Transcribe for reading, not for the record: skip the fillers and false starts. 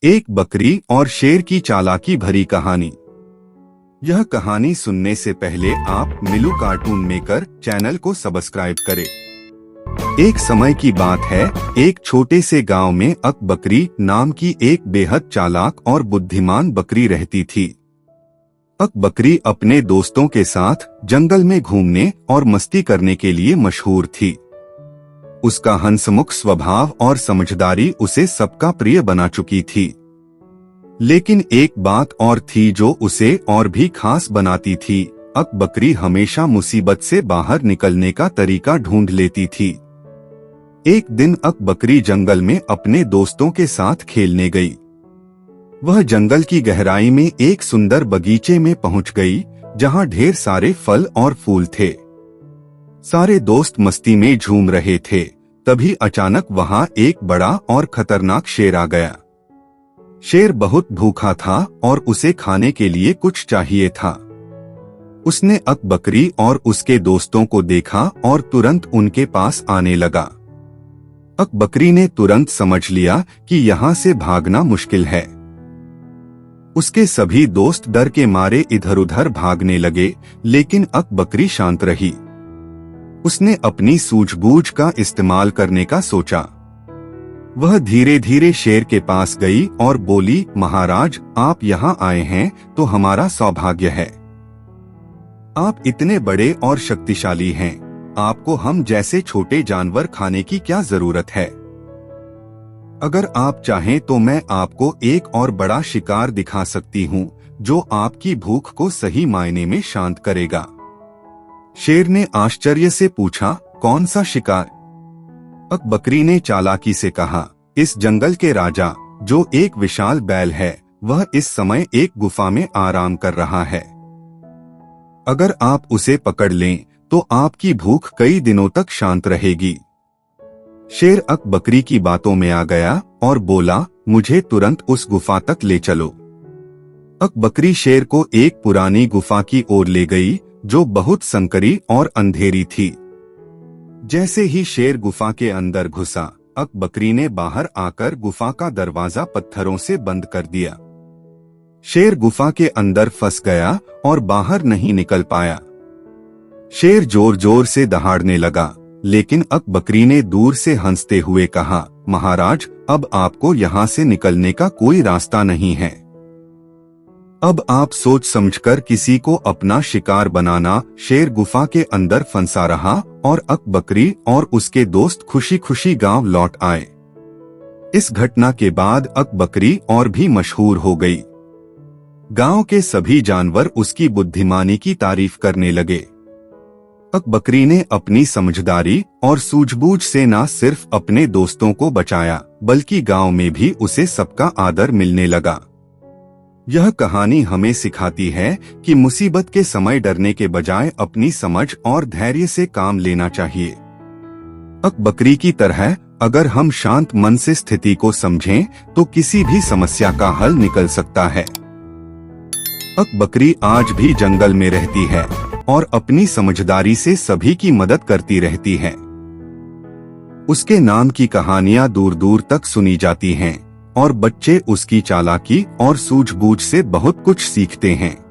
एक बकरी और शेर की चालाकी भरी कहानी। यह कहानी सुनने से पहले आप मिलू कार्टून मेकर चैनल को सब्सक्राइब करें। एक समय की बात है, एक छोटे से गांव में अक बकरी नाम की एक बेहद चालाक और बुद्धिमान बकरी रहती थी। अक बकरी अपने दोस्तों के साथ जंगल में घूमने और मस्ती करने के लिए मशहूर थी। उसका हंसमुख स्वभाव और समझदारी उसे सबका प्रिय बना चुकी थी। लेकिन एक बात और थी जो उसे और भी खास बनाती थी। अक बकरी हमेशा मुसीबत से बाहर निकलने का तरीका ढूंढ लेती थी। एक दिन अक बकरी जंगल में अपने दोस्तों के साथ खेलने गई। वह जंगल की गहराई में एक सुंदर बगीचे में पहुंच गई, जहां ढेर सारे फल और फूल थे। सारे दोस्त मस्ती में झूम रहे थे। तभी अचानक वहां एक बड़ा और खतरनाक शेर आ गया। शेर बहुत भूखा था और उसे खाने के लिए कुछ चाहिए था। उसने अक बकरी और उसके दोस्तों को देखा और तुरंत उनके पास आने लगा। अक बकरी ने तुरंत समझ लिया कि यहाँ से भागना मुश्किल है। उसके सभी दोस्त डर के मारे इधर-उधर भागने लगे, लेकिन अक बकरी शांत रही। उसने अपनी सूझबूझ का इस्तेमाल करने का सोचा। वह धीरे धीरे शेर के पास गई और बोली, महाराज, आप यहाँ आए हैं तो हमारा सौभाग्य है। आप इतने बड़े और शक्तिशाली हैं। आपको हम जैसे छोटे जानवर खाने की क्या जरूरत है? अगर आप चाहें तो मैं आपको एक और बड़ा शिकार दिखा सकती हूँ, जो आपकी भूख को सही मायने में शांत करेगा। शेर ने आश्चर्य से पूछा, कौन सा शिकार? अक बकरी ने चालाकी से कहा, इस जंगल के राजा, जो एक विशाल बैल है, वह इस समय एक गुफा में आराम कर रहा है। अगर आप उसे पकड़ लें तो आपकी भूख कई दिनों तक शांत रहेगी। शेर अक बकरी की बातों में आ गया और बोला, मुझे तुरंत उस गुफा तक ले चलो। अक बकरी शेर को एक पुरानी गुफा की ओर ले गई, जो बहुत संकरी और अंधेरी थी। जैसे ही शेर गुफा के अंदर घुसा, अक बकरी ने बाहर आकर गुफा का दरवाजा पत्थरों से बंद कर दिया। शेर गुफा के अंदर फंस गया और बाहर नहीं निकल पाया। शेर जोर जोर से दहाड़ने लगा, लेकिन अक बकरी ने दूर से हंसते हुए कहा, महाराज, अब आपको यहाँ से निकलने का कोई रास्ता नहीं है। अब आप सोच समझकर किसी को अपना शिकार बनाना। शेर गुफा के अंदर फंसा रहा और अक बकरी और उसके दोस्त खुशी खुशी गांव लौट आए। इस घटना के बाद अक बकरी और भी मशहूर हो गई। गांव के सभी जानवर उसकी बुद्धिमानी की तारीफ करने लगे। अक बकरी ने अपनी समझदारी और सूझबूझ से न सिर्फ अपने दोस्तों को बचाया, बल्कि गांव में भी उसे सबका आदर मिलने लगा। यह कहानी हमें सिखाती है कि मुसीबत के समय डरने के बजाय अपनी समझ और धैर्य से काम लेना चाहिए। अक बकरी की तरह अगर हम शांत मन से स्थिति को समझें तो किसी भी समस्या का हल निकल सकता है। अक बकरी आज भी जंगल में रहती है और अपनी समझदारी से सभी की मदद करती रहती है। उसके नाम की कहानियां दूर दूर तक सुनी जाती हैं और बच्चे उसकी चालाकी और सूझबूझ से बहुत कुछ सीखते हैं।